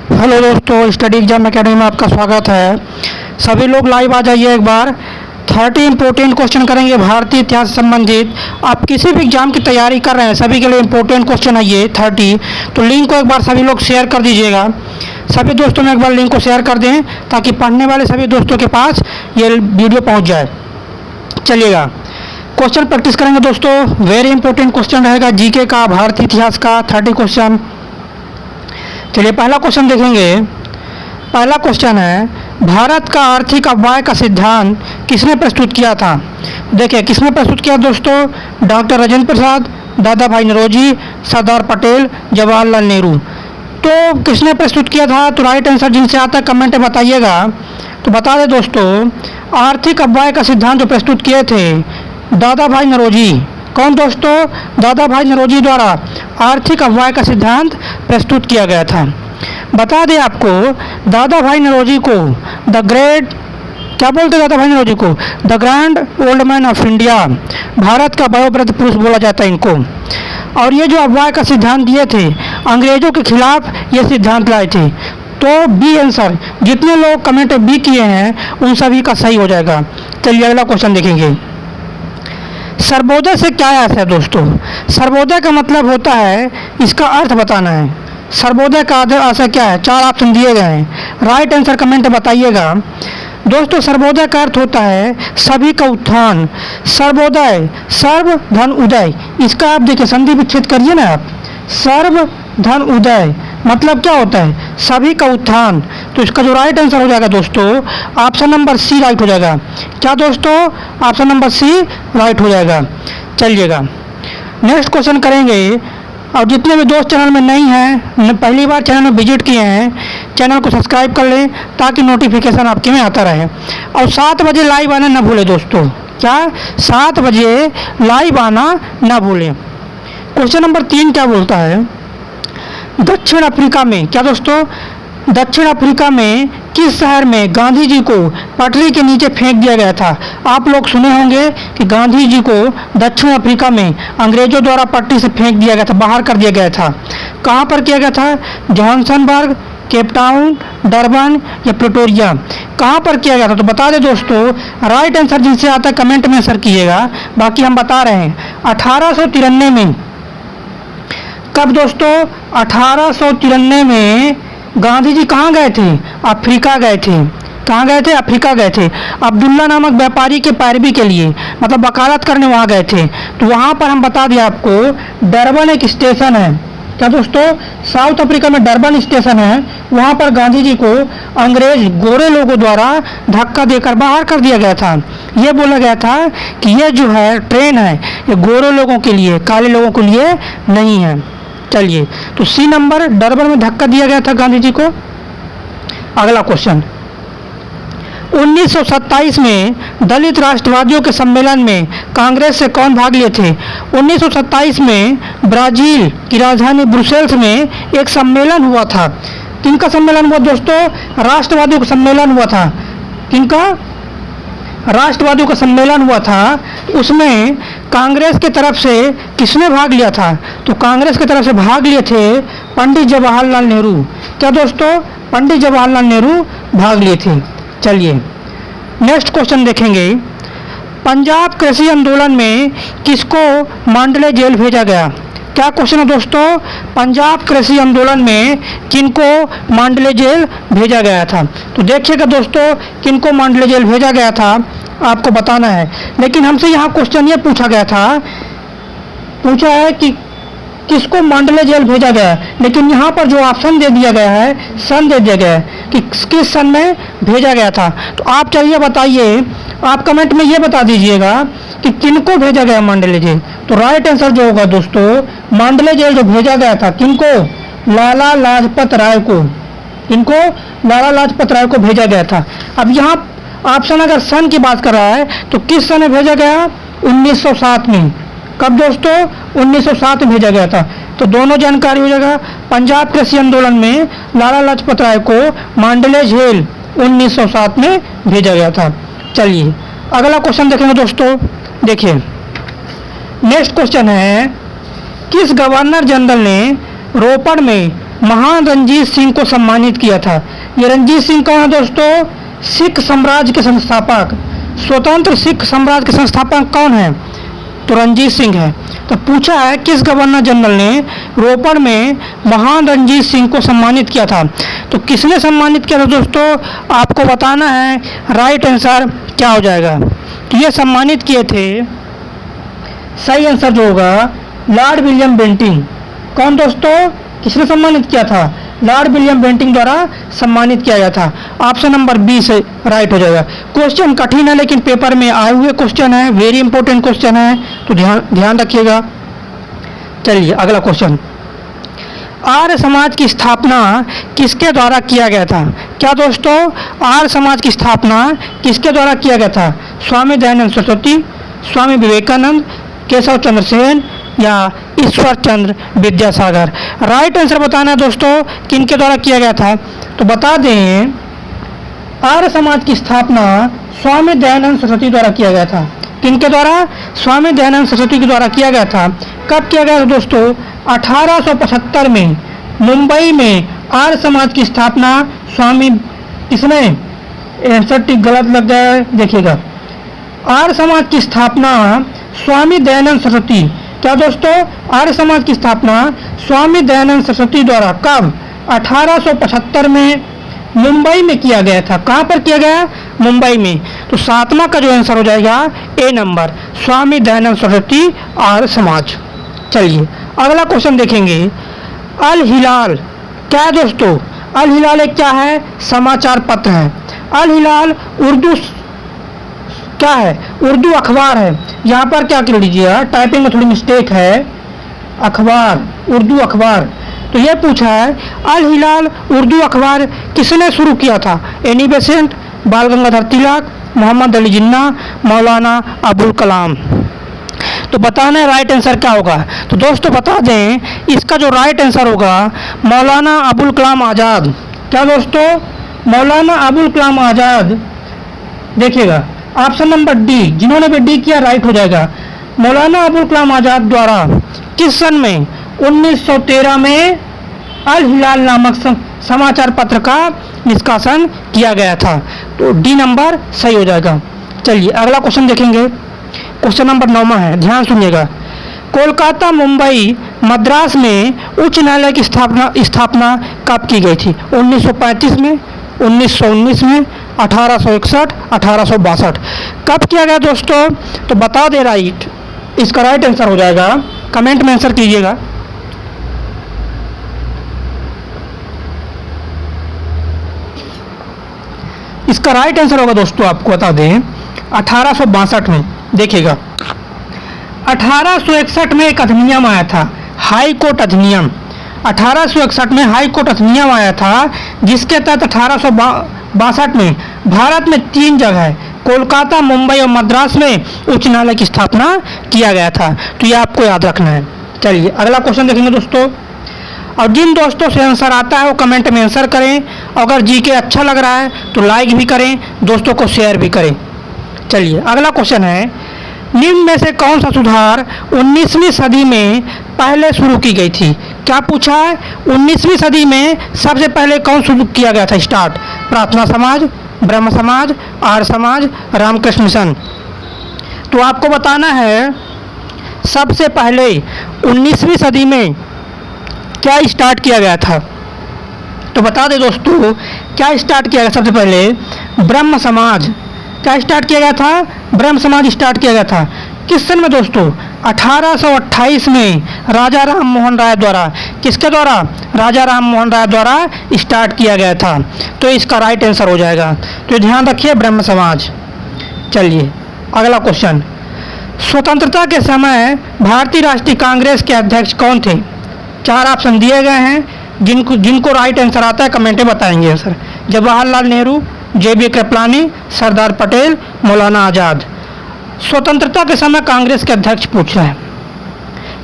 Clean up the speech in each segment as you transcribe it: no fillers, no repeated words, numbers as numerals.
Hello दोस्तों, study exam academy में आपका स्वागत है। सभी लोग लाइव आ जाइए। एक बार 30 इंपॉर्टेंट क्वेश्चन करेंगे भारतीय इतिहास से संबंधित। आप किसी भी एग्जाम की तैयारी कर रहे हैं, सभी के लिए इंपॉर्टेंट क्वेश्चन है ये 30। तो लिंक को एक बार सभी लोग शेयर कर दीजिएगा। सभी दोस्तों में एक बार लिंक को शेयर कर दें ताकि पढ़ने वाले सभी दोस्तों के पास ये वीडियो पहुँच जाए। चलिएगा, क्वेश्चन प्रैक्टिस करेंगे दोस्तों। वेरी इंपॉर्टेंट क्वेश्चन रहेगा जीके का, भारतीय इतिहास का 30 क्वेश्चन। चलिए पहला क्वेश्चन देखेंगे। पहला क्वेश्चन है, भारत का आर्थिक अपवाय का सिद्धांत किसने प्रस्तुत किया था? देखिए किसने प्रस्तुत किया दोस्तों? डॉक्टर राजेंद्र प्रसाद, दादा भाई नौरोजी, सरदार पटेल, जवाहरलाल नेहरू। तो किसने प्रस्तुत किया था? तो राइट आंसर जिनसे आता है कमेंट में बताइएगा। तो बता दें दोस्तों, आर्थिक अपवाय का सिद्धांत जो प्रस्तुत किए थे दादा भाई नौरोजी। कौन दोस्तों? दादा भाई नौरोजी द्वारा आर्थिक अपवाय का सिद्धांत प्रस्तुत किया गया था। बता दें आपको, दादा भाई नौरोजी को द ग्रेट, क्या बोलते दादा भाई नौरोजी को? The grand old man of India, Bharat का वयोवृद्ध पुरुष बोला जाता है इनको। और ये जो अपवाय का सिद्धांत दिए थे, अंग्रेजों के खिलाफ ये सिद्धांत लाए थे। तो बी आंसर, जितने लोग कमेंट बी किए हैं उन सभी का सही हो जाएगा। चलिए अगला क्वेश्चन देखेंगे। सर्वोदय से क्या अर्थ है दोस्तों? सर्वोदय का मतलब होता है, इसका अर्थ बताना है। सर्वोदय का अर्थ क्या है? 4 ऑप्शन दिए गए हैं। राइट आंसर कमेंट बताइएगा। दोस्तों सर्वोदय का अर्थ होता है सभी का उत्थान। सर्वोदय, सर्व धन उदय, इसका आप देखिए संधि विच्छेद करिए ना आप। सर्व धन उदय मतलब क्या होता है? सभी का उत्थान। तो इसका जो राइट आंसर हो जाएगा दोस्तों, ऑप्शन नंबर सी राइट हो जाएगा। क्या दोस्तों? ऑप्शन नंबर सी राइट हो जाएगा। चलिएगा नेक्स्ट क्वेश्चन करेंगे। और जितने भी दोस्त चैनल में नहीं हैं, पहली बार चैनल में विजिट किए हैं, चैनल को सब्सक्राइब कर लें ताकि नोटिफिकेशन आपके में आता रहे। और 7 बजे लाइव आना ना भूलें दोस्तों। क्या? 7 बजे लाइव आना ना भूलें। क्वेश्चन नंबर 3 क्या बोलता है? दक्षिण अफ्रीका में, क्या दोस्तों? दक्षिण अफ्रीका में किस शहर में गांधी जी को पटरी के नीचे फेंक दिया गया था? आप लोग सुने होंगे कि गांधी जी को दक्षिण अफ्रीका में अंग्रेजों द्वारा पटरी से फेंक दिया गया था, बाहर कर दिया गया था। कहाँ पर किया गया था? जोहान्सबर्ग, केप टाउन, डरबन या प्रिटोरिया? कहाँ पर किया गया था? तो बता दें दोस्तों, राइट आंसर जिनसे आता है कमेंट में आंसर कीजिएगा। बाकी हम बता रहे हैं 1893 में। कब दोस्तों? 1893 में गांधी जी कहाँ गए थे? अफ्रीका गए थे। कहाँ गए थे? अफ्रीका गए थे। अब्दुल्ला नामक व्यापारी के पैरवी के लिए, मतलब वकालत करने वहाँ गए थे। तो वहाँ पर हम बता दिया आपको, डरबन एक स्टेशन है। क्या दोस्तों? साउथ अफ्रीका में डरबन स्टेशन है। वहाँ पर गांधी जी को अंग्रेज गोरे लोगों द्वारा धक्का देकर बाहर कर दिया गया था। ये बोला गया था कि ये जो है ट्रेन है, ये गोरे लोगों के लिए, काले लोगों के लिए नहीं है। चलिए, तो सी नंबर, डरबन में धक्का दिया गया था गांधी जी को। अगला क्वेश्चन, 1927 में दलित राष्ट्रवादियों के सम्मेलन में कांग्रेस से कौन भाग लिए थे? 1927 में ब्राजील की राजधानी ब्रुसेल्स में एक सम्मेलन हुआ था। किनका सम्मेलन हुआ दोस्तों? राष्ट्रवादियों का सम्मेलन हुआ था। किनका? राष्ट्रवादियों का सम्मेलन हुआ था। उसमें कांग्रेस के तरफ से किसने भाग लिया था? तो कांग्रेस की तरफ से भाग लिए थे पंडित जवाहरलाल नेहरू। क्या दोस्तों? पंडित जवाहरलाल नेहरू भाग लिए थे। चलिए नेक्स्ट क्वेश्चन देखेंगे। पंजाब कृषि आंदोलन में किसको मांडले जेल भेजा गया? क्या क्वेश्चन है दोस्तों? पंजाब कृषि आंदोलन में किनको मांडले जेल भेजा गया था? तो देखिएगा दोस्तों, किनको मांडले जेल भेजा गया था आपको बताना है। लेकिन हमसे यहाँ क्वेश्चन ये पूछा गया था, पूछा है कि किसको मांडले जेल भेजा गया, लेकिन यहाँ पर जो ऑप्शन दे दिया गया है, सन दे दिया गया है कि किस सन में भेजा गया था। तो आप चलिए बताइए, आप कमेंट में ये बता दीजिएगा कि किनको भेजा गया मांडले जेल। तो राइट आंसर जो होगा दोस्तों, मांडले जेल जो भेजा गया था किनको? लाला लाजपत राय को। किनको? लाला लाजपत राय को भेजा गया था। अब यहाँ ऑप्शन अगर सन की बात कर रहा है तो किस सन में भेजा गया? 1907 में। कब दोस्तों? 1907 में भेजा गया था। तो दोनों जानकारी हो जाएगा। पंजाब कृषि आंदोलन में लाला लाजपत राय को मांडले जेल 1907 में भेजा गया था। चलिए अगला क्वेश्चन देखेंगे दोस्तों। देखिए नेक्स्ट क्वेश्चन है, किस गवर्नर जनरल ने रोपड़ में महान रंजीत सिंह को सम्मानित किया था? ये रंजीत सिंह कौन है दोस्तों? सिख साम्राज्य के संस्थापक, स्वतंत्र सिख साम्राज्य के संस्थापक कौन है? तो रंजीत सिंह है। तो पूछा है किस गवर्नर जनरल ने रोपड़ में महान रंजीत सिंह को सम्मानित किया था? तो किसने सम्मानित किया था दोस्तों? आपको बताना है। राइट आंसर क्या हो जाएगा? तो ये सम्मानित किए थे, सही आंसर जो होगा लॉर्ड विलियम बेंटिंक। कौन दोस्तों? किसने सम्मानित किया था? लॉर्ड विलियम बेंटिंक द्वारा सम्मानित किया गया था। ऑप्शन नंबर बी से राइट हो जाएगा। क्वेश्चन कठिन है लेकिन पेपर में आए हुए क्वेश्चन है, वेरी इंपॉर्टेंट क्वेश्चन है, तो ध्यान रखिएगा। चलिए अगला क्वेश्चन, आर्य समाज की स्थापना किसके द्वारा किया गया था? क्या दोस्तों? आर्य समाज की स्थापना किसके द्वारा किया गया था? स्वामी दयानंद सरस्वती, स्वामी विवेकानंद, केशव चंद्र सेन या ईश्वर चंद्र विद्यासागर? राइट आंसर बताना है दोस्तों किनके द्वारा किया गया था। तो बता दें, आर्य समाज की स्थापना स्वामी दयानंद सरस्वती द्वारा किया गया था। किनके द्वारा? स्वामी दयानंद सरस्वती के द्वारा किया गया था। कब किया गया था दोस्तों? 1875 में मुंबई में आर्य समाज की स्थापना स्वामी, किसने? आंसर टिक गलत लग गया है, देखिएगा। आर्य समाज की स्थापना स्वामी दयानंद सरस्वती। क्या दोस्तों? आर्य समाज की स्थापना स्वामी दयानंद सरस्वती द्वारा कब? 1875 में मुंबई में किया गया था। कहाँ पर किया गया? मुंबई में। तो सातवां का जो आंसर हो जाएगा ए नंबर, स्वामी दयानंद सरस्वती आर्य समाज। चलिए अगला क्वेश्चन देखेंगे। अल हिलाल क्या है दोस्तों? अल हिलाल एक क्या है? समाचार पत्र है। अल हिलाल उर्दू क्या है? उर्दू अखबार है। यहाँ पर क्या कर लीजिए, टाइपिंग में थोड़ी मिस्टेक है, अखबार, उर्दू अखबार। तो ये पूछा है अल हिलाल उर्दू अखबार किसने शुरू किया था? एनी बेसेंट, बाल गंगाधर तिलक, मोहम्मद अली जिन्ना, मौलाना अबुल कलाम? तो बताना है राइट आंसर क्या होगा। तो दोस्तों बता दें, इसका जो राइट आंसर होगा मौलाना अबुल कलाम आज़ाद। क्या दोस्तों? मौलाना अबुल कलाम आज़ाद। देखिएगा ऑप्शन नंबर डी, जिन्होंने भी डी किया राइट हो जाएगा। मौलाना अबुल कलाम आज़ाद द्वारा किस सन में? 1913 में अल हिलाल नामक समाचार पत्र का निष्कासन किया गया था। तो डी नंबर सही हो जाएगा। चलिए अगला क्वेश्चन देखेंगे। क्वेश्चन नंबर 9 है, ध्यान सुनिएगा। कोलकाता, मुंबई, मद्रास में उच्च न्यायालय की स्थापना कब की गई थी? 1935 में, 1919 में, 1861, 1862? कब किया गया दोस्तों? तो बता दे राइट, इसका राइट आंसर हो जाएगा, कमेंट में आंसर कीजिएगा। इसका राइट आंसर होगा दोस्तों, आपको बता दें 1862 में। देखिएगा 1861 में एक अधिनियम आया था, हाई कोर्ट अधिनियम। 1861 में हाई कोर्ट अधिनियम आया था, जिसके तहत 1862 में भारत में 3 जगह, कोलकाता, मुंबई और मद्रास में उच्च न्यायालय की स्थापना किया गया था। तो ये आपको याद रखना है। चलिए अगला क्वेश्चन देखेंगे दोस्तों, और जिन दोस्तों से आंसर आता है वो कमेंट में आंसर करें। अगर जीके अच्छा लग रहा है तो लाइक भी करें, दोस्तों को शेयर भी करें। चलिए अगला क्वेश्चन है, निम्न में से कौन सा सुधार 19वीं सदी में पहले शुरू की गई थी? क्या पूछा है? 19वीं सदी में सबसे पहले कौन शुरू किया गया था स्टार्ट? प्रार्थना समाज, ब्रह्म समाज, आर्य समाज, रामकृष्ण मिशन? तो आपको बताना है सबसे पहले 19वीं सदी में क्या स्टार्ट किया गया था। तो बता दें दोस्तों क्या स्टार्ट किया गया सबसे पहले? ब्रह्म समाज। क्या स्टार्ट किया गया था? ब्रह्म समाज स्टार्ट किया गया था। किस सन में दोस्तों? 1828 में राजा राम मोहन राय द्वारा। किसके द्वारा? राजा राम मोहन राय द्वारा स्टार्ट किया गया था। तो इसका राइट आंसर हो जाएगा। तो ध्यान रखिए ब्रह्म समाज। चलिए अगला क्वेश्चन, स्वतंत्रता के समय भारतीय राष्ट्रीय कांग्रेस के अध्यक्ष कौन थे? 4 ऑप्शन दिए गए हैं, जिनको राइट आंसर आता है कमेंट में बताएंगे आंसर। जवाहरलाल नेहरू, JB कृपलानी, सरदार पटेल, मौलाना आज़ाद। स्वतंत्रता के समय कांग्रेस के अध्यक्ष पूछ रहा है।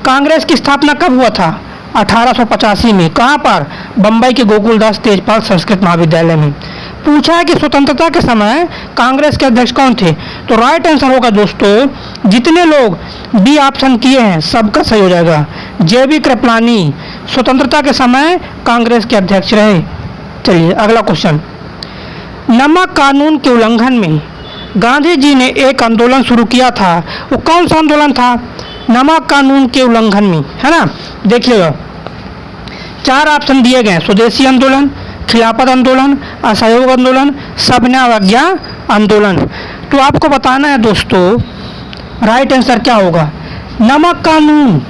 कांग्रेस की स्थापना कब हुआ था? 1885 में। कहाँ पर? बम्बई के गोकुलदास तेजपाल संस्कृत महाविद्यालय में। पूछा है कि स्वतंत्रता के समय कांग्रेस के अध्यक्ष कौन थे? तो राइट आंसर होगा दोस्तों, जितने लोग बी ऑप्शन किए हैं सबका सही हो जाएगा। JB कृपलानी स्वतंत्रता के समय कांग्रेस के अध्यक्ष रहे। चलिए अगला क्वेश्चन, नमक कानून के उल्लंघन में गांधी जी ने एक आंदोलन शुरू किया था, वो कौन सा आंदोलन था? नमक कानून के उल्लंघन में, है ना। देखिएगा 4 ऑप्शन दिए गए, स्वदेशी आंदोलन, खिलाफत आंदोलन, असहयोग आंदोलन, सविनय अवज्ञा आंदोलन। तो आपको बताना है दोस्तों राइट आंसर क्या होगा। नमक कानून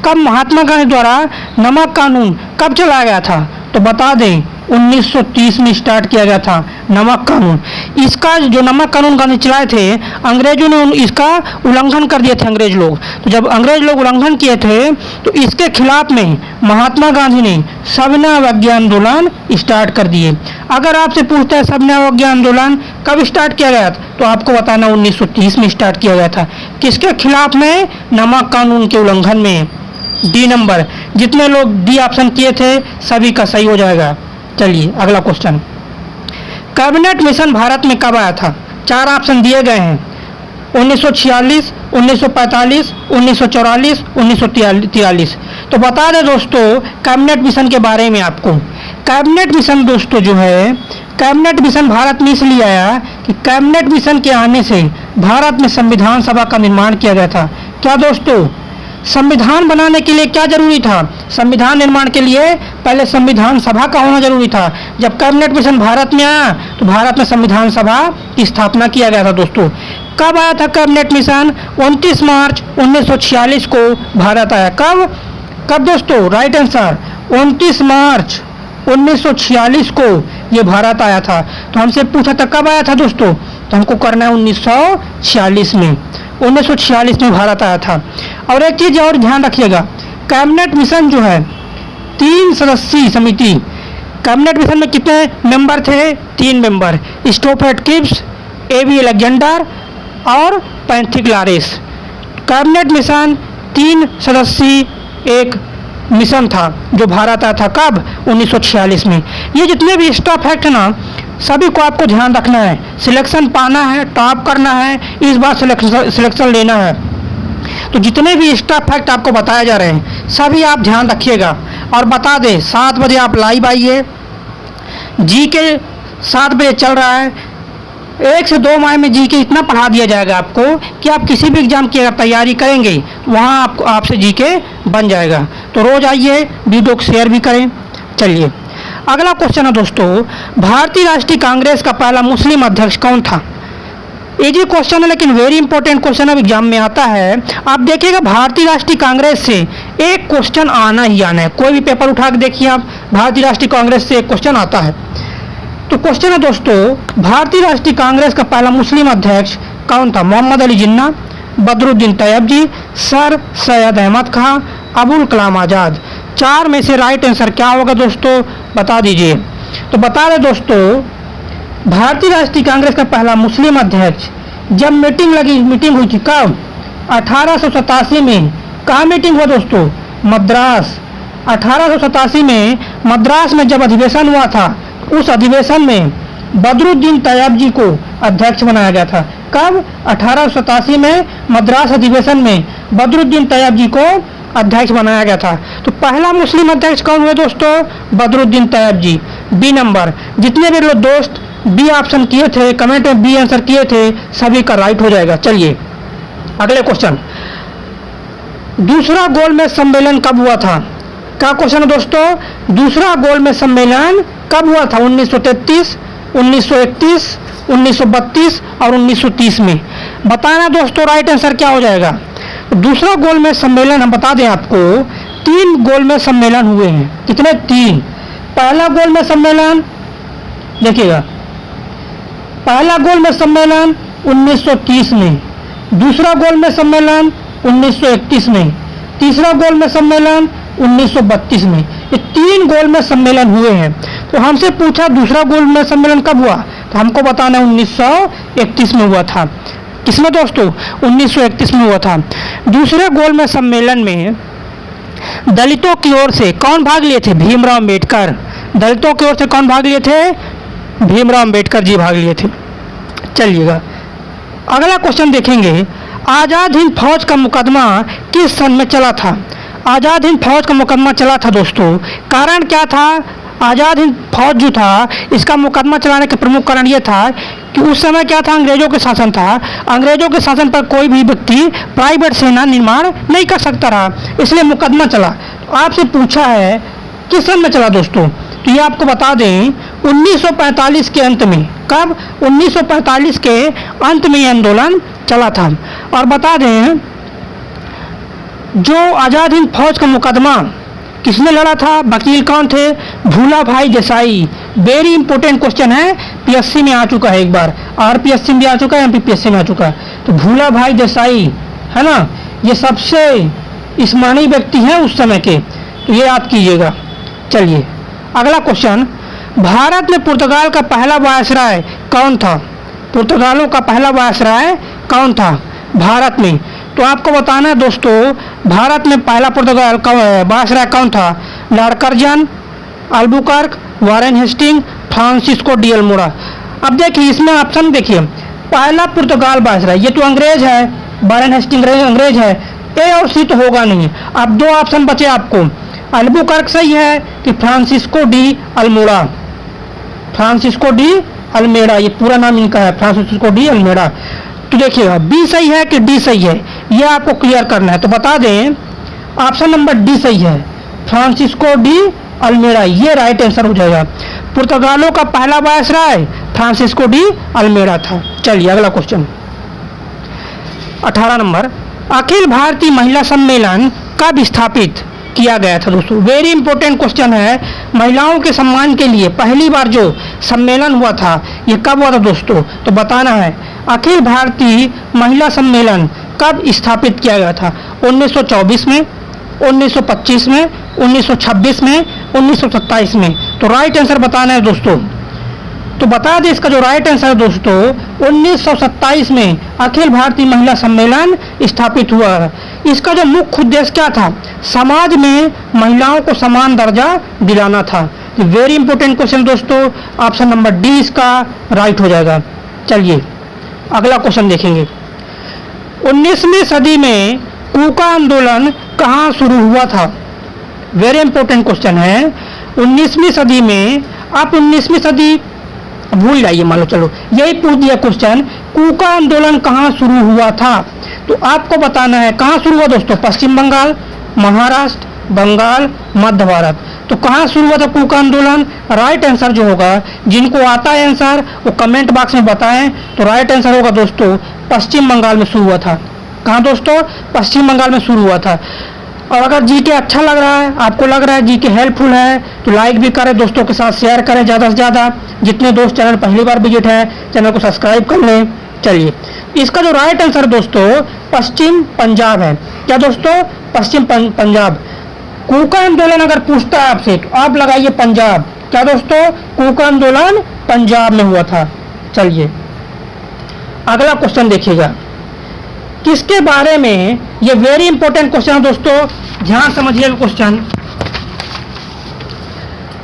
कब महात्मा गांधी द्वारा नमक कानून कब चलाया गया था? तो बता दें 1930 में स्टार्ट किया गया था नमक कानून। इसका जो नमक कानून गांधी चलाए थे, अंग्रेजों ने इसका उल्लंघन कर दिए थे अंग्रेज लोग। तो जब अंग्रेज लोग उल्लंघन किए थे तो इसके खिलाफ में महात्मा गांधी ने सविनय अवज्ञा आंदोलन स्टार्ट कर दिए। अगर आपसे पूछता है सविनय अवज्ञा आंदोलन कब स्टार्ट किया गया तो आपको बताना 1930 में स्टार्ट किया गया था। किसके खिलाफ में? नमक कानून के उल्लंघन में। डी नंबर, जितने लोग डी ऑप्शन किए थे सभी का सही हो जाएगा। चलिए अगला क्वेश्चन, कैबिनेट मिशन भारत में कब आया था? 4 ऑप्शन दिए गए हैं, 1946, 1945, 1944, 1943। तो बता दें दोस्तों कैबिनेट मिशन के बारे में आपको। कैबिनेट मिशन दोस्तों जो है, कैबिनेट मिशन भारत में इसलिए आया कि कैबिनेट मिशन के आने से भारत में संविधान सभा का निर्माण किया गया था। क्या दोस्तों? संविधान बनाने के लिए क्या जरूरी था? संविधान निर्माण के लिए पहले संविधान सभा का होना जरूरी था। जब कैबिनेट मिशन भारत में आया तो भारत में संविधान सभा की स्थापना किया गया था। दोस्तों कब आया था कैबिनेट मिशन? 29 मार्च 1946 को भारत आया। कब दोस्तों? राइट आंसर 29 मार्च 1946 को ये भारत आया था। तो हमसे पूछा था कब आया था दोस्तों, तो हमको करना है 1946 में। 1946 में भारत आया था। और एक चीज़ और ध्यान रखिएगा, कैबिनेट मिशन जो है 3 सदस्यीय समिति। कैबिनेट मिशन में कितने मेंबर थे? 3 मेंबर, स्टोफर्ड क्रिप्स, एबी अलेक्जेंडर और पैंथिक लॉरेंस। कैबिनेट मिशन 3 सदस्यीय एक मिशन था जो भारत आया था। कब? 1946 में। ये जितने भी एक्स्ट्रा फैक्ट है ना सभी को आपको ध्यान रखना है। सिलेक्शन पाना है, टॉप करना है, इस बार सिलेक्शन लेना है। तो जितने भी एक्स्ट्रा फैक्ट आपको बताए जा रहे हैं सभी आप ध्यान रखिएगा। और बता दें 7 बजे आप लाइव आइए। जी के 7 बजे चल रहा है। 1 से 2 माह में जी के इतना पढ़ा दिया जाएगा आपको कि आप किसी भी एग्जाम की अगर तैयारी करेंगे वहाँ आपसे जी के बन जाएगा। तो रोज़ आइए, वीडियो को शेयर भी करें। चलिए अगला क्वेश्चन है दोस्तों, भारतीय राष्ट्रीय कांग्रेस का पहला मुस्लिम अध्यक्ष कौन था? इजी क्वेश्चन है लेकिन वेरी इंपॉर्टेंट क्वेश्चन अब एग्जाम में आता है। आप देखिएगा भारतीय राष्ट्रीय कांग्रेस से एक क्वेश्चन आना ही आना है। कोई भी पेपर उठा के देखिए आप, भारतीय राष्ट्रीय कांग्रेस से एक क्वेश्चन आता है। तो क्वेश्चन है दोस्तों, भारतीय राष्ट्रीय कांग्रेस का पहला मुस्लिम अध्यक्ष कौन था? मोहम्मद अली जिन्ना, बदरुद्दीन तैयबजी, सर सैयद अहमद खां, अबुल कलाम आज़ाद। 4 में से राइट आंसर क्या होगा दोस्तों, बता दीजिए। तो बता दें दोस्तों भारतीय राष्ट्रीय कांग्रेस का पहला मुस्लिम अध्यक्ष जब मीटिंग हुई थी कब? 1887 में। कहाँ मीटिंग हुआ दोस्तों? मद्रास। 1887 में मद्रास में जब अधिवेशन हुआ था उस अधिवेशन में बदरुद्दीन तैयबजी को अध्यक्ष बनाया गया था। कब? 1887 में मद्रास अधिवेशन में बदरुद्दीन तैयबजी को अध्यक्ष बनाया गया था। तो पहला मुस्लिम अध्यक्ष कौन हुए दोस्तों? बदरुद्दीन तैयबजी। बी नंबर, जितने भी लोग दोस्त बी ऑप्शन किए थे कमेंट में बी आंसर किए थे सभी का राइट हो जाएगा। चलिए अगले क्वेश्चन, दूसरा गोलमेज सम्मेलन कब हुआ था? क्या क्वेश्चन है दोस्तों? दूसरा गोलमेज सम्मेलन कब हुआ था? 1933, 1931, 1932 और 1930 में। बताना दोस्तों राइट आंसर क्या हो जाएगा। दूसरा गोलमेज सम्मेलन हम बता दें आपको 3 गोलमेज सम्मेलन हुए हैं। कितने? 3। पहला गोलमेज सम्मेलन देखिएगा, पहला गोलमेज सम्मेलन 1930 में, दूसरा गोलमेज सम्मेलन 1931 में, तीसरा गोलमेज सम्मेलन 1932 में। ये 3 गोलमेज सम्मेलन हुए हैं। तो हमसे पूछा दूसरा गोलमेज सम्मेलन कब हुआ, तो हमको बताना 1931 में हुआ था। किसमें दोस्तों? 1931 में हुआ था। दूसरे गोलमेज सम्मेलन में दलितों की ओर से कौन भाग लिए थे? भीमराव अम्बेडकर। दलितों की ओर से कौन भाग लिए थे? भीमराव अम्बेडकर जी भाग लिए थे। चलिएगा अगला क्वेश्चन देखेंगे, आज़ाद हिंद फौज का मुकदमा किस सन में चला था? आज़ाद हिंद फौज का मुकदमा चला था दोस्तों। कारण क्या था? आज़ाद हिंद फौज जो था इसका मुकदमा चलाने का प्रमुख कारण ये था कि उस समय क्या था, अंग्रेज़ों के शासन था। अंग्रेज़ों के शासन पर कोई भी व्यक्ति प्राइवेट सेना निर्माण नहीं कर सकता रहा, इसलिए मुकदमा चला। तो आपसे पूछा है किस सन में चला दोस्तों, तो ये आपको बता दें 1945 के अंत में। कब? 1945 के अंत में ये आंदोलन चला था। और बता दें जो आज़ाद हिंद फौज का मुकदमा किसने लड़ा था, वकील कौन थे? भूला भाई देसाई। वेरी इंपॉर्टेंट क्वेश्चन है, पीएससी में आ चुका है एक बार, आरपीएससी में भी आ चुका है, एमपीपीएससी में आ चुका है। तो भूला भाई देसाई है ना, ये सबसे स्मरणीय व्यक्ति हैं उस समय के, तो ये याद कीजिएगा। चलिए अगला क्वेश्चन, भारत में पुर्तगाल का पहला वायसराय कौन था? पुर्तगालों का पहला वायसराय कौन था भारत में? तो आपको बताना है दोस्तों, भारत में पहला पुर्तगाल का वायसराय कौन था? Lord Curzon, Albuquerque, Warren Hasting, Francisco de अल्मोड़ा। अब देखिए इसमें ऑप्शन देखिए, पहला पुर्तगाल वायसराय ये तो अंग्रेज है, वारेन हेस्टिंग अंग्रेज है, ए और सी तो होगा नहीं। अब दो ऑप्शन बचे आपको, अल्बुकर्क सही है कि Francisco de Almeida? Francisco de Almeida, ये पूरा नाम इनका है, फ्रांसिस्को डी अल्मेड़ा। तो देखिएगा बी सही है कि डी सही है, ये आपको क्लियर करना है। तो बता दें ऑप्शन नंबर डी सही है, फ्रांसिस्को डी अल्मेड़ा, ये राइट आंसर हो जाएगा। पुर्तगालों का पहला वायसराय फ्रांसिस्को डी अल्मेड़ा था। चलिए अगला क्वेश्चन 18 नंबर, अखिल भारतीय महिला सम्मेलन कब स्थापित किया गया था दोस्तों? वेरी इंपॉर्टेंट क्वेश्चन है, महिलाओं के सम्मान के लिए पहली बार जो सम्मेलन हुआ था ये कब हुआ था दोस्तों? तो बताना है अखिल भारतीय महिला सम्मेलन कब स्थापित किया गया था? 1924 में, 1925 में, 1926 में, 1927 में। तो राइट आंसर बताना है दोस्तों। तो बता दें इसका जो राइट आंसर है दोस्तों 1927 में अखिल भारतीय महिला सम्मेलन स्थापित हुआ है। इसका जो मुख्य उद्देश्य क्या था? समाज में महिलाओं को समान दर्जा दिलाना था। वेरी इंपॉर्टेंट क्वेश्चन दोस्तों, ऑप्शन नंबर डी इसका राइट हो जाएगा। चलिए अगला क्वेश्चन देखेंगे, 19वीं सदी में कूका आंदोलन कहाँ शुरू हुआ था? वेरी इंपॉर्टेंट क्वेश्चन है, 19वीं सदी में, आप 19वीं सदी भूल जाइए, मान लो चलो यही पूछ दिया क्वेश्चन, कूका आंदोलन कहाँ शुरू हुआ था? तो आपको बताना है कहाँ शुरू हुआ दोस्तों, पश्चिम बंगाल, महाराष्ट्र, बंगाल, मध्य भारत। तो कहाँ शुरू हुआ था कूका आंदोलन? राइट आंसर जो होगा, जिनको आता है आंसर वो कमेंट बॉक्स में बताएं। तो राइट आंसर होगा दोस्तों पश्चिम बंगाल में शुरू हुआ था। कहाँ दोस्तों? पश्चिम बंगाल में शुरू हुआ था। और अगर जीके अच्छा लग रहा है, आपको लग रहा है जीके हेल्पफुल है, तो लाइक भी करें, दोस्तों के साथ शेयर करें ज़्यादा से ज़्यादा। जितने दोस्त चैनल पहली बार विजिट है चैनल को सब्सक्राइब कर लें। चलिए इसका जो राइट आंसर दोस्तों पश्चिम पंजाब है। क्या दोस्तों? पश्चिम पंजाब। कूका आंदोलन अगर पूछता है आपसे तो आप लगाइए पंजाब। क्या दोस्तों? कूका आंदोलन पंजाब में हुआ था। चलिए अगला क्वेश्चन देखिएगा, किसके बारे में, ये वेरी इंपॉर्टेंट क्वेश्चन है दोस्तों, ध्यान समझिएगा क्वेश्चन।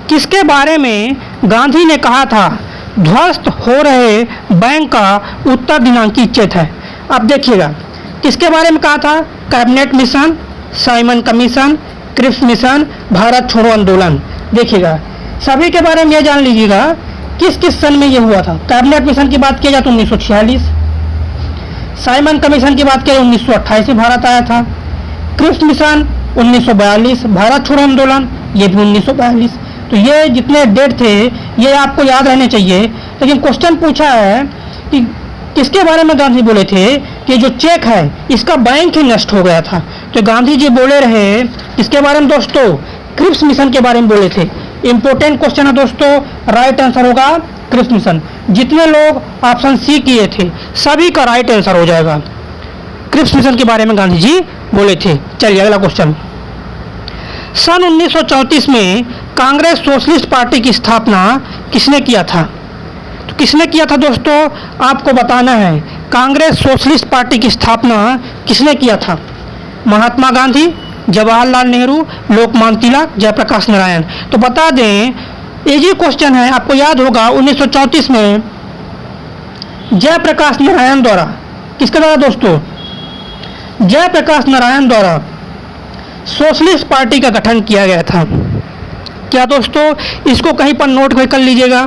किसके बारे में गांधी ने कहा था ध्वस्त हो रहे बैंक का उत्तर दिनांकित चेत है? अब देखिएगा किसके बारे में कहा था? Cabinet mission, Simon commission, Cripps mission, Bharat छोड़ो आंदोलन। देखिएगा सभी के बारे में यह जान लीजिएगा किस किस सन में ये हुआ था। कैबिनेट मिशन की बात किया जाए तो 1946, साइमन कमीशन की बात किया 1928 में भारत आया था, क्रिप्स मिशन 1942, भारत छोड़ो आंदोलन ये भी 1942। तो ये जितने डेट थे ये आपको याद रहने चाहिए। लेकिन क्वेश्चन पूछा है कि किसके बारे में गांधी बोले थे कि जो चेक है इसका बैंक ही नष्ट हो गया था। तो गांधी जी बोले रहे किसके बारे में दोस्तों? क्रिप्स मिशन के बारे में बोले थे। इंपॉर्टेंट क्वेश्चन है दोस्तों, राइट आंसर होगा क्रिप्स मिशन। जितने लोग ऑप्शन सी किए थे सभी का राइट आंसर हो जाएगा। क्रिप्स मिशन के बारे में गांधी जी बोले थे। चलिए अगला क्वेश्चन, सन 1934 में कांग्रेस सोशलिस्ट पार्टी की स्थापना किसने किया था? तो किसने किया था दोस्तों? आपको बताना है कांग्रेस सोशलिस्ट पार्टी की स्थापना किसने किया था? महात्मा गांधी, जवाहरलाल नेहरू, लोकमान्य तिलक, जयप्रकाश नारायण। तो बता दें इजी क्वेश्चन है, आपको याद होगा 1934 में जयप्रकाश नारायण द्वारा, किसके द्वारा दोस्तों? जयप्रकाश नारायण द्वारा सोशलिस्ट पार्टी का गठन किया गया था? क्या दोस्तों, इसको कहीं पर नोट कर लीजिएगा,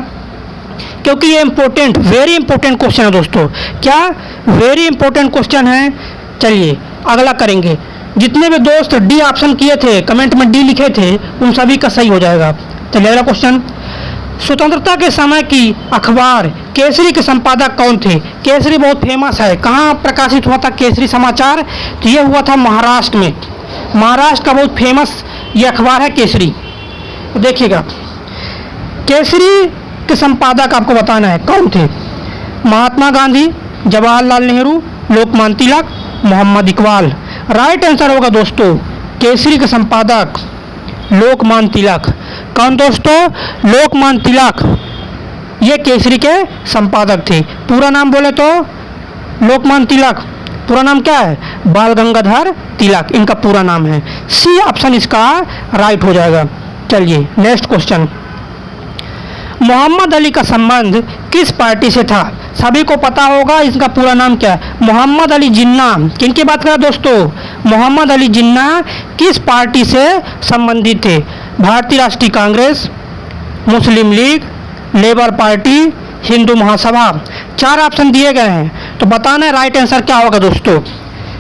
क्योंकि ये इंपॉर्टेंट, वेरी इंपॉर्टेंट क्वेश्चन है दोस्तों। क्या? वेरी इंपॉर्टेंट क्वेश्चन है। चलिए अगला करेंगे। जितने भी दोस्त डी ऑप्शन किए थे, कमेंट में डी लिखे थे, उन सभी का सही हो जाएगा। चलिए अगला क्वेश्चन। स्वतंत्रता के समय की अखबार केसरी के संपादक कौन थे? केसरी बहुत फेमस है। कहाँ प्रकाशित हुआ था केसरी समाचार? तो ये हुआ था महाराष्ट्र में। महाराष्ट्र का बहुत फेमस ये अखबार है केसरी। देखिएगा, केसरी के संपादक आपको बताना है कौन थे। महात्मा गांधी, जवाहरलाल नेहरू, लोकमान्य तिलक, मोहम्मद इकबाल। राइट आंसर होगा दोस्तों, केसरी के संपादक लोकमान्य तिलक। कौन दोस्तों? लोकमान्य तिलक, ये केसरी के संपादक थे। पूरा नाम बोले तो लोकमान्य तिलक, पूरा नाम क्या है? बाल गंगाधर तिलक, इनका पूरा नाम है। सी ऑप्शन इसका राइट हो जाएगा। चलिए नेक्स्ट क्वेश्चन। मोहम्मद अली का संबंध किस पार्टी से था? सभी को पता होगा इसका पूरा नाम क्या है। मोहम्मद अली जिन्ना, किनकी बात करें दोस्तों? मोहम्मद अली जिन्ना किस पार्टी से संबंधित थे? भारतीय राष्ट्रीय कांग्रेस, मुस्लिम league, labour party, Hindu Mahasabha. 4 option दिए गए हैं, तो बताना है राइट आंसर क्या होगा दोस्तों।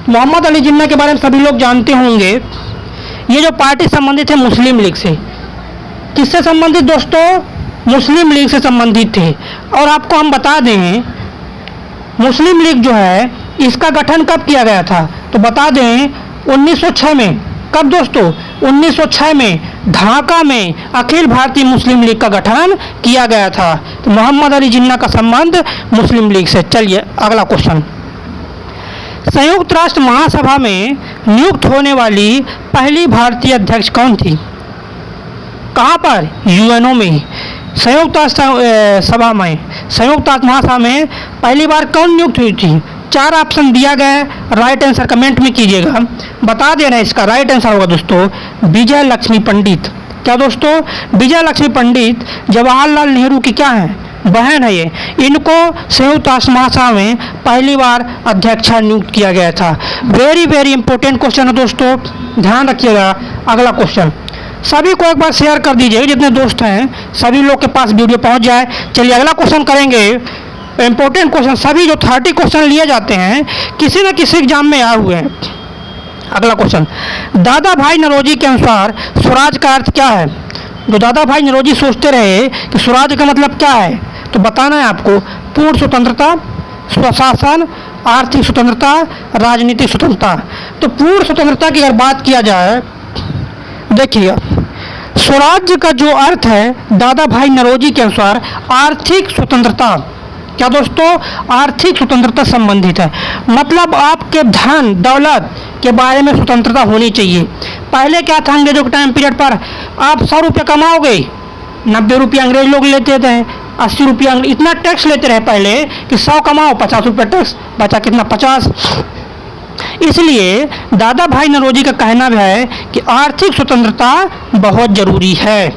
मोहम्मद अली जिन्ना के बारे में सभी लोग जानते होंगे। ये जो पार्टी संबंधित है मुस्लिम लीग से। किससे संबंधित दोस्तों? मुस्लिम लीग से संबंधित थे। और आपको हम बता दें, मुस्लिम लीग जो है इसका गठन कब किया गया था? तो बता दें 1906 में। कब दोस्तों? 1906 में ढाका में अखिल भारतीय मुस्लिम लीग का गठन किया गया था। तो मोहम्मद अली जिन्ना का संबंध मुस्लिम लीग से। चलिए अगला क्वेश्चन। संयुक्त राष्ट्र महासभा में नियुक्त होने वाली पहली भारतीय अध्यक्ष कौन थी? कहाँ पर? यूएनओ में। संयुक्त राष्ट्र सभा में, संयुक्त राष्ट्र महासभा में पहली बार कौन नियुक्त हुई थी? 4 ऑप्शन दिया गया है, राइट आंसर कमेंट में कीजिएगा। बता देना इसका राइट आंसर होगा दोस्तों विजय लक्ष्मी पंडित। क्या दोस्तों? विजय लक्ष्मी पंडित जवाहरलाल नेहरू की क्या है? बहन है ये। इनको संयुक्त राष्ट्र महासभा में पहली बार अध्यक्षा नियुक्त किया गया था। वेरी वेरी इंपॉर्टेंट क्वेश्चन है दोस्तों, ध्यान रखिएगा। अगला क्वेश्चन सभी को एक बार शेयर कर दीजिए, जितने दोस्त हैं सभी लोग के पास वीडियो पहुंच जाए। चलिए अगला क्वेश्चन करेंगे, इंपॉर्टेंट क्वेश्चन। सभी जो 30 क्वेश्चन लिए जाते हैं किसी न किसी एग्जाम में आए हुए हैं। अगला क्वेश्चन, दादा भाई नौरोजी के अनुसार स्वराज का अर्थ क्या है? जो दादा भाई नौरोजी सोचते रहे कि स्वराज का मतलब क्या है, तो बताना है आपको पूर्ण स्वतंत्रता, स्वशासन, आर्थिक स्वतंत्रता, राजनीतिक स्वतंत्रता। तो पूर्ण स्वतंत्रता की अगर बात किया जाए, देखिए स्वराज्य का जो अर्थ है दादा भाई नौरोजी के अनुसार आर्थिक स्वतंत्रता। क्या दोस्तों? आर्थिक स्वतंत्रता संबंधित है। मतलब आपके धन दौलत के बारे में स्वतंत्रता होनी चाहिए। पहले क्या था अंग्रेजों के टाइम पीरियड पर, आप 100 रुपये कमाओगे, 90 रुपये अंग्रेज लोग लेते थे, 80 रुपया, इतना टैक्स लेते रहे पहले कि 100 कमाओ 50 रुपये टैक्स, बचा कितना? 50। इसलिए दादा भाई नौरोजी का कहना है कि आर्थिक स्वतंत्रता बहुत जरूरी है।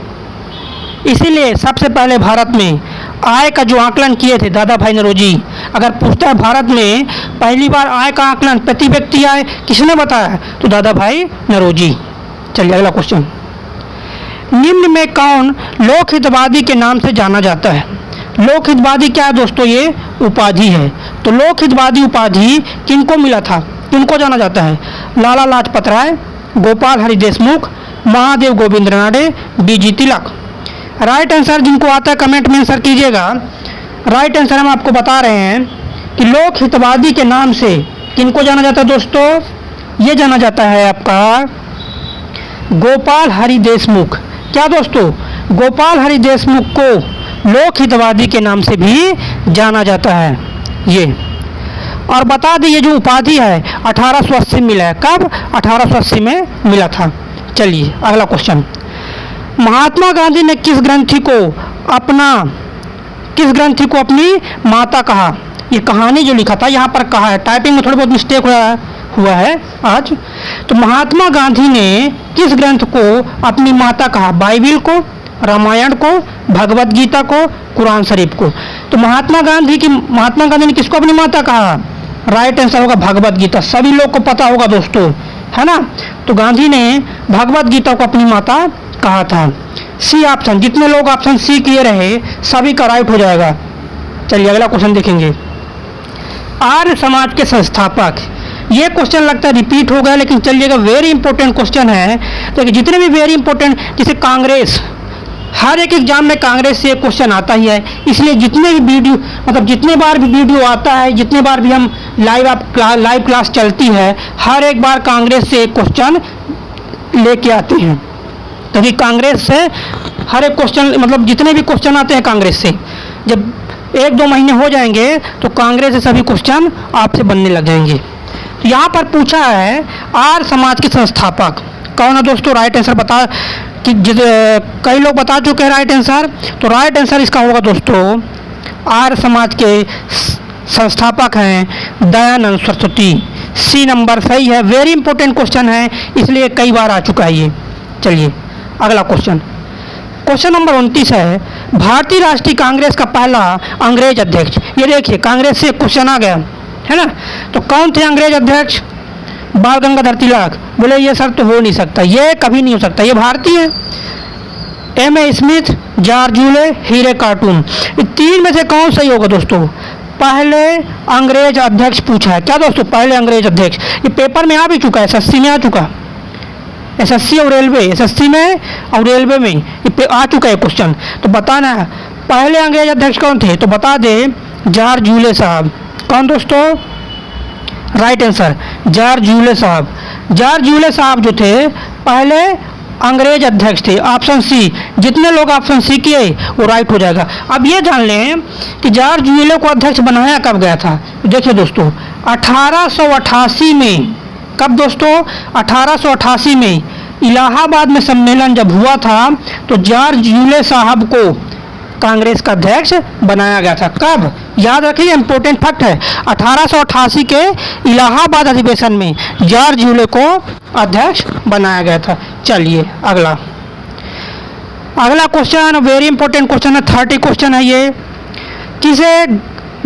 इसीलिए सबसे पहले भारत में आय का जो आकलन किए थे दादा भाई नौरोजी, अगर पूछता है भारत में पहली बार आय का आकलन प्रति व्यक्ति आय किसने बताया? तो दादा भाई नौरोजी। चलिए अगला क्वेश्चन, निम्न में कौन लोकहितवादी के नाम से जाना जाता है? लोकहितवादी क्या है दोस्तों? ये उपाधि है। तो लोकहितवादी उपाधि किनको मिला था, किनको जाना जाता है? लाला लाजपत राय, गोपाल हरि देशमुख, महादेव गोविंद रानडे, बीजी तिलक। राइट आंसर जिनको आता है कमेंट में आंसर कीजिएगा। राइट आंसर हम आपको बता रहे हैं कि लोकहितवादी के नाम से किनको जाना जाता है दोस्तों? ये जाना जाता है आपका गोपाल हरि देशमुख। क्या दोस्तों? गोपाल हरि देशमुख को लोकहितवादी के नाम से भी जाना जाता है ये। और बता दें ये जो उपाधि है 1880 मिला है। कब? 1880 में मिला था। चलिए अगला क्वेश्चन, महात्मा गांधी ने किस ग्रंथि को अपनी माता कहा? ये कहानी जो लिखा था यहाँ पर कहा है, टाइपिंग में थोड़ा बहुत मिस्टेक हुआ है आज। तो महात्मा गांधी ने किस ग्रंथ को अपनी माता कहा? बाइबिल को, रामायण को, भगवत गीता को, कुरान शरीफ को। तो महात्मा गांधी ने किसको अपनी माता कहा? राइट आंसर होगा भगवत गीता। सभी लोग को पता होगा दोस्तों है ना। तो गांधी ने भगवत गीता को अपनी माता कहा था। सी ऑप्शन, जितने लोग ऑप्शन सी किए रहे सभी का राइट हो जाएगा। चलिए अगला क्वेश्चन देखेंगे। आर्य समाज के संस्थापक, ये क्वेश्चन लगता है रिपीट हो गया, लेकिन चलिएगा वेरी इंपॉर्टेंट क्वेश्चन है। तो जितने भी वेरी इंपॉर्टेंट, जैसे कांग्रेस, हर एक एग्जाम में कांग्रेस से क्वेश्चन आता ही है, इसलिए जितने भी वीडियो, मतलब जितने बार भी वीडियो आता है, जितने बार भी हम लाइव क्लास चलती है, हर एक बार कांग्रेस से क्वेश्चन लेके आते हैं। क्योंकि कांग्रेस से हर एक क्वेश्चन, मतलब जितने भी क्वेश्चन आते हैं कांग्रेस से, जब 1-2 महीने हो जाएंगे तो कांग्रेस से सभी क्वेश्चन आपसे बनने लग जाएंगे। तो यहाँ पर पूछा है आर्य समाज के संस्थापक कौन है दोस्तों। राइट आंसर बता कि कई लोग बता चुके हैं राइट आंसर। तो राइट आंसर इसका होगा दोस्तों, आर्य समाज के संस्थापक हैं दयानंद सरस्वती। सी नंबर सही है। वेरी इंपॉर्टेंट क्वेश्चन है, इसलिए कई बार आ चुका है ये। चलिए अगला क्वेश्चन, क्वेश्चन नंबर 29 है, भारतीय राष्ट्रीय कांग्रेस का पहला अंग्रेज अध्यक्ष। ये देखिए कांग्रेस से क्वेश्चन आ गया है ना। तो कौन थे अंग्रेज अध्यक्ष? बाल गंगाधर तिलक। बोले ये सर तो हो नहीं सकता, ये कभी नहीं हो सकता, ये भारतीय है। M.A. स्मिथ, जॉर्ज यूले, हीरे कार्टून, ये तीन में से कौन सही होगा दोस्तों? पहले अंग्रेज अध्यक्ष पूछा है। क्या दोस्तों? पहले अंग्रेज अध्यक्ष। ये पेपर में आ भी चुका है, SSC में आ चुका, SSC और रेलवे, SSC में और रेलवे में ये आ चुका है क्वेश्चन। तो बताना है पहले अंग्रेज अध्यक्ष कौन थे, तो बता दे जॉर्ज यूले साहब। कौन दोस्तों? राइट आंसर जॉर्ज यूले साहब। जॉर्ज यूले साहब जो थे पहले अंग्रेज अध्यक्ष थे। ऑप्शन सी, जितने लोग ऑप्शन सी किए वो राइट हो जाएगा। अब ये जान लें कि जॉर्ज यूले को अध्यक्ष बनाया कब गया था। देखिए दोस्तों 1888 में। कब दोस्तों? 1888 में इलाहाबाद में सम्मेलन जब हुआ था तो जॉर्ज यूले साहब को कांग्रेस का अध्यक्ष बनाया गया था। कब? याद रखिए, इंपॉर्टेंट फैक्ट है। 1888 के इलाहाबाद अधिवेशन में जॉर्ज यूले को अध्यक्ष बनाया गया था। चलिए अगला क्वेश्चन वेरी इंपॉर्टेंट क्वेश्चन है, 30 क्वेश्चन है ये। किसे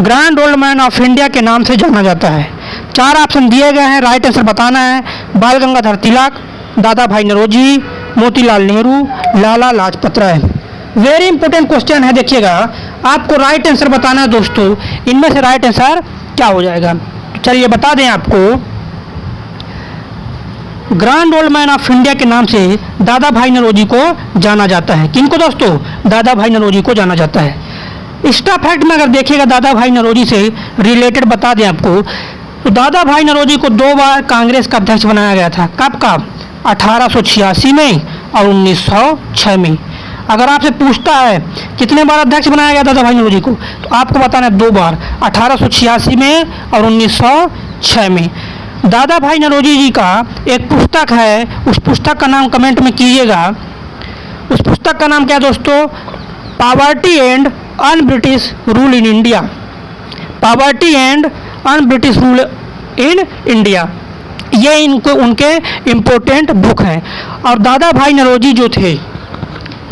grand old man of India के नाम से जाना जाता है? 4 ऑप्शन दिए गए हैं, राइट आंसर बताना है। बाल गंगाधर तिलक, दादा भाई Naoroji, Motilal Nehru, Lala Lajpat Rai. Very important question है, देखिएगा आपको राइट आंसर बताना है दोस्तों। इनमें से राइट आंसर क्या हो जाएगा? चलिए बता दें आपको, grand old man of India के नाम से दादा भाई नौरोजी को जाना जाता है। किनको दोस्तों? दादा भाई नौरोजी को जाना जाता है। एक्स्ट्रा फैक्ट में अगर देखिएगा दादा भाई नौरोजी से रिलेटेड बता दें आपको, तो दादा भाई नौरोजी को 2 बार कांग्रेस का अध्यक्ष बनाया गया था। कब कब? 1886 में और 1906 में। अगर आपसे पूछता है कितने बार अध्यक्ष बनाया गया दादा भाई नौरोजी को, तो आपको बताना है 2 बार, 1886 में और 1906 में। दादा भाई नौरोजी जी का एक पुस्तक है, उस पुस्तक का नाम कमेंट में कीजिएगा। उस पुस्तक का नाम क्या है दोस्तों? Poverty and un British rule in India. Poverty and un British rule in India, ये उनके इम्पोर्टेंट बुक हैं। और दादा भाई नौरोजी जो थे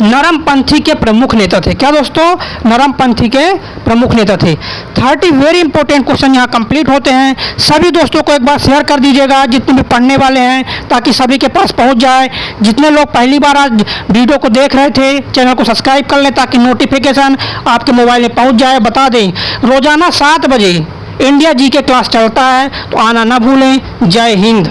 नरमपंथी के प्रमुख नेता थे। क्या दोस्तों? नरमपंथी के प्रमुख नेता थे। 30 वेरी इंपॉर्टेंट क्वेश्चन यहाँ कंप्लीट होते हैं। सभी दोस्तों को एक बार शेयर कर दीजिएगा जितने भी पढ़ने वाले हैं, ताकि सभी के पास पहुँच जाए। जितने लोग पहली बार आज वीडियो को देख रहे थे, चैनल को सब्सक्राइब कर लें ताकि नोटिफिकेशन आपके मोबाइल में पहुँच जाए। बता दें रोज़ाना 7 बजे इंडिया जी के क्लास चलता है, तो आना ना भूलें। जय हिंद।